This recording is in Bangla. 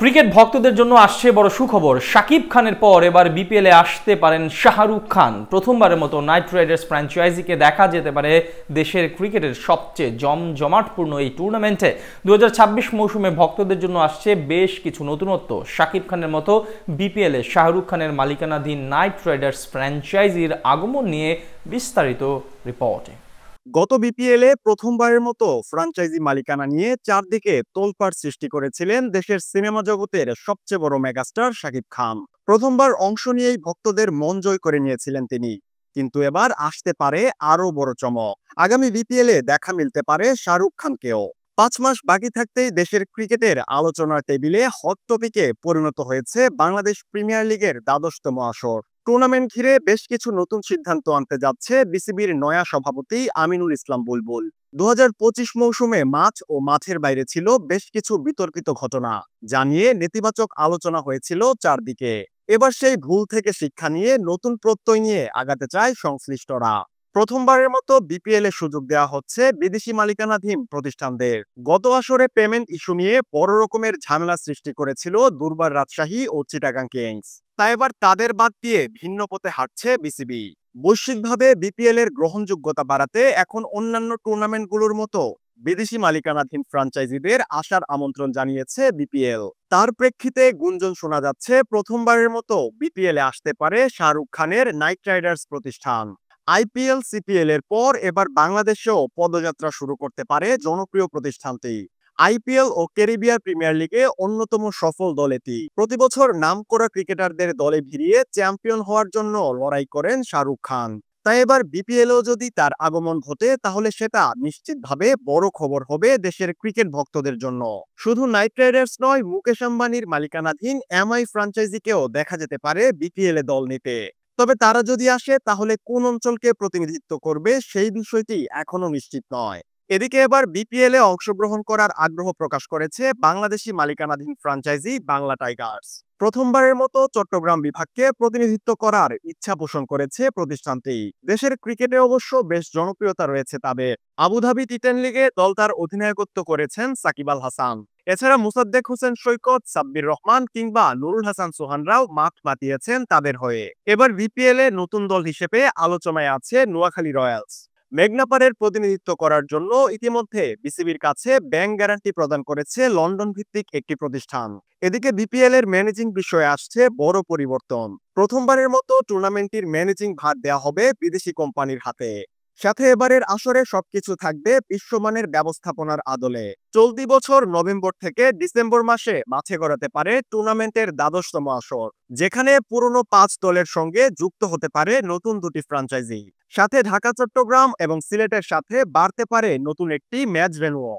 ক্রিকেট ভক্তদের জন্য আসছে বড় সুখবর। শাকিব খানের পর এবার বিপিএলে আসতে পারেন শাহরুখ খান। প্রথমবারের মতো নাইট রাইডার্স ফ্র্যাঞ্চাইজিকে দেখা যেতে পারে দেশের ক্রিকেটের সবচেয়ে জমজমাটপূর্ণ এই টুর্নামেন্টে। 2026 মৌসুমে ভক্তদের জন্য আসছে বেশ কিছু নতুনত্ব। শাকিব খানের মতো বিপিএলে শাহরুখ খানের মালিকানাধীন নাইট রাইডার্স ফ্র্যাঞ্চাইজির আগমন নিয়ে বিস্তারিত রিপোর্টে। গত বিপিএলে প্রথমবারের মতো ফ্র্যাঞ্চাইজি মালিকানা নিয়ে চারদিকে তোলপাড় সৃষ্টি করেছিলেন দেশের সিনেমা জগতের সবচেয়ে বড় মেগাস্টার শাকিব খান। প্রথমবার অংশ নিয়েই ভক্তদের মন জয় করে নিয়েছিলেন তিনি, কিন্তু এবার আসতে পারে আরো বড় চমক। আগামী বিপিএলে দেখা মিলতে পারে শাহরুখ খানকেও। 5 মাস বাকি থাকতেই দেশের ক্রিকেটের আলোচনার টেবিলে হট টপিকে পরিণত হয়েছে বাংলাদেশ প্রিমিয়ার লিগের দ্বাদশতম আসর। টুর্নামেন্ট ঘিরে বেশ কিছু নতুন সিদ্ধান্ত আনতে যাচ্ছে বিসিবির নয়া সভাপতি আমিনুল ইসলাম বুলবুল। 2025 মৌসুমে মাঠ ও মাঠের বাইরে ছিল বেশ কিছু বিতর্কিত ঘটনা, যা নিয়ে নেতিবাচক আলোচনা হয়েছিল চারদিকে। এবার সেই ভুল থেকে শিক্ষা নিয়ে নতুন প্রত্যয় নিয়ে আগাতে চায় সংশ্লিষ্টরা। প্রথমবারের মতো বিপিএল এর সুযোগ দেওয়া হচ্ছে বিদেশি মালিকানাধীন প্রতিষ্ঠানদের। গত আসরে পেমেন্ট ইস্যু নিয়ে বড় রকমের ঝামেলা সৃষ্টি করেছিল দুর্বার রাজশাহী ও চিটাগাং কিংস। তাই এবার তাদের বাদ দিয়ে ভিন্ন পথে হাঁটছে বিসিবি। বৈশ্বিকভাবে বিপিএল এর গ্রহণযোগ্যতা বাড়াতে এখন অন্যান্য টুর্নামেন্টগুলোর মতো বিদেশি মালিকানাধীন ফ্র্যাঞ্চাইজিদের আসার আমন্ত্রণ জানিয়েছে বিপিএল। তার প্রেক্ষিতে গুঞ্জন শোনা যাচ্ছে প্রথমবারের মতো বিপিএল এ আসতে পারে শাহরুখ খানের নাইট রাইডার্স প্রতিষ্ঠান। আইপিএল সিপিএল এর পর এবার বাংলাদেশেও পদযাত্রা শুরু করতে পারে জনপ্রিয় প্রতিষ্ঠানটি। আইপিএল ও ক্যারিবিয়ান প্রিমিয়ার লিগে অন্যতম সফল দল এটি। প্রতি বছর নামকরা ক্রিকেটারদের দলে ভিড়িয়ে চ্যাম্পিয়ন হওয়ার জন্য লড়াই করেন শাহরুখ খান। তাই এবার বিপিএলও যদি তার আগমন ঘটে, তাহলে সেটা নিশ্চিতভাবে বড় খবর হবে দেশের ক্রিকেট ভক্তদের জন্য। শুধু নাইট রাইডার্স নয়, মুকেশ আম্বানির মালিকানাধীন এমআই ফ্র্যাঞ্চাইজিকেও দেখা যেতে পারে বিপিএল এ দল নিতে। তবে তারা যদি আসে, তাহলে কোন অঞ্চলকে প্রতিনিধিত্ব করবে সেই বিষয়টি এখনো নিশ্চিত নয়। এদিকে এবার বিপিএল এ অংশগ্রহণ করার আগ্রহ প্রকাশ করেছে বাংলাদেশি মালিকানাধীন ফ্র্যাঞ্চাইজি বাংলা টাইগার্স। প্রথমবারের মতো চট্টগ্রাম বিভাগকে প্রতিনিধিত্ব করার ইচ্ছা পোষণ করেছে প্রতিষ্ঠানটি। দেশের ক্রিকেটে অবশ্য বেশ জনপ্রিয়তা রয়েছে তাদের। আবুধাবি টি10 লিগে দল তার অধিনায়কত্ব করেছেন সাকিব আল হাসান। এছাড়া মুসাদ্দেক হোসেন সৈকত, সাব্বির রহমান কিংবা নুরুল হাসান সোহানরাও মাঠ মাতিয়েছেন তাদের হয়ে। এবার বিপিএল এ নতুন দল হিসেবে আলোচনায় আছে নোয়াখালী রয়্যালস। মেঘনাপাড়ের প্রতিনিধিত্ব করার জন্য ইতিমধ্যে বিসিবির কাছে ব্যাংক গ্যারান্টি প্রদান করেছে লন্ডন ভিত্তিক একটি প্রতিষ্ঠান। এদিকে বিপিএল এর ম্যানেজিং বিষয়ে আসছে বড় পরিবর্তন। প্রথমবারের মতো টুর্নামেন্টটির ম্যানেজিং ভার দেওয়া হবে বিদেশি কোম্পানির হাতে। সাথে এবারের আসরে সবকিছু থাকবে বিশ্বমানের ব্যবস্থাপনার আদলে। চলতি বছর নভেম্বর থেকে ডিসেম্বর মাসে মাঠে গড়াতে পারে টুর্নামেন্টের দ্বাদশতম আসর, যেখানে পুরনো 5 দলের সঙ্গে যুক্ত হতে পারে নতুন 2টি ফ্র্যাঞ্চাইজি। সাথে ঢাকা, চট্টগ্রাম এবং সিলেটের সাথে বাড়তে পারে নতুন একটি ম্যাচ ভেন্যুও।